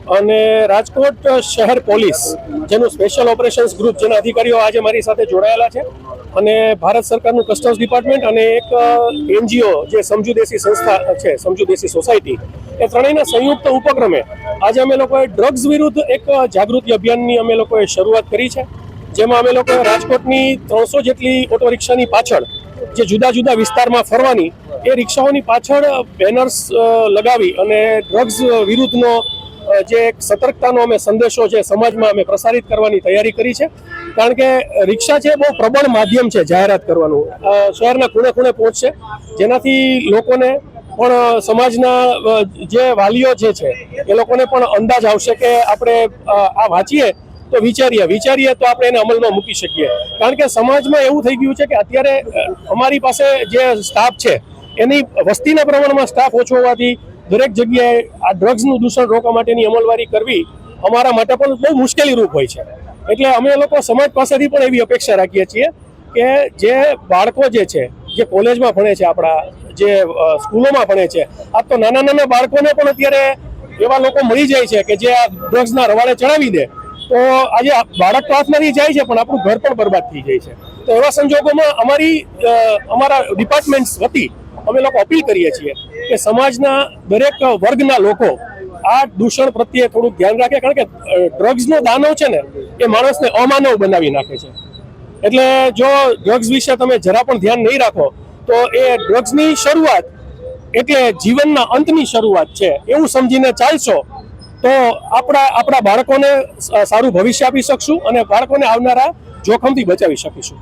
અને રાજકોટ શહેર પોલીસ જેનું સ્પેશિયલ ઓપરેશન્સ ગ્રુપ જેના અધિકારીઓ આજે મારી સાથે જોડાયેલા છે અને ભારત સરકારનું કસ્ટમ્સ ડિપાર્ટમેન્ટ અને એક એનજીઓ જે સમજુ દેશી સંસ્થા છે, સમજુ દેશી સોસાયટી, એ ત્રણેયના સંયુક્ત ઉપક્રમે આજે અમે લોકોએ ડ્રગ્સ વિરુદ્ધ એક જાગૃતિ અભિયાનની અમે લોકોએ શરૂઆત કરી છે, જેમાં અમે લોકોએ રાજકોટની 300 જેટલી ઓટો રિક્ષાની પાછળ જે જુદા જુદા વિસ્તારમાં ફરવાની એ રિક્ષાઓની પાછળ બેનર્સ લગાવી અને ડ્રગ્સ વિરુદ્ધનો જે એક સતર્કતાનો અમે સંદેશો છે સમાજમાં અમે પ્રસારિત કરવાની તૈયારી કરી છે. કારણ કે રિક્ષા છે બહુ પ્રબળ માધ્યમ છે જાહેરાત કરવાનું, શહેરના ખૂણે ખૂણે પહોંચશે, જેનાથી લોકોને પણ સમાજના જે વાલીઓ જે છે એ લોકોને પણ અંદાજ આવશે કે આપણે આ વાંચીએ તો વિચારીએ તો આપણે એને અમલમાં મૂકી શકીએ. કારણ કે સમાજમાં એવું થઈ ગયું છે કે અત્યારે અમારી પાસે જે સ્ટાફ છે એની વસ્તીના પ્રમાણમાં સ્ટાફ ઓછો હોવાથી દરેક જગ્યાએ આ ડ્રગ્સનું દૂષણ રોકવા માટેની અમલવારી કરવી અમારા માટે પણ બહુ મુશ્કેલીરૂપ હોય છે. એટલે અમે લોકો સમાજ પાસેથી પણ એવી અપેક્ષા રાખીએ છીએ કે જે બાળકો જે છે, જે કોલેજમાં ભણે છે, આપણા જે સ્કૂલોમાં ભણે છે, આ તો નાના નાના બાળકોને પણ અત્યારે એવા લોકો મળી જાય છે કે જે આ ડ્રગ્સના રવાડે ચડાવી દે, તો આજે બાળક તો હાથમાંથી જાય છે પણ આપણું ઘર પણ બરબાદ થઈ જાય છે. તો એવા સંજોગોમાં અમારા ડિપાર્ટમેન્ટ વતી અમે લોકો અપીલ કરીએ છીએ કે સમાજના દરેક વર્ગના લોકો આ દૂષણ પ્રત્યે થોડુંક ધ્યાન રાખે. કારણ કે ડ્રગ્સનો દાનવ છે ને એ માણસને અમાનવ બનાવી નાખે છે. એટલે જો ડ્રગ્સ વિશે તમે જરા પણ ધ્યાન નહીં રાખો તો એ ડ્રગ્સની શરૂઆત એટલે જીવનના અંતની શરૂઆત છે એવું સમજીને ચાલશો તો આપણા બાળકોને સારું ભવિષ્ય આપી શકશું અને બાળકોને આવનારા જોખમથી બચાવી શકીશું.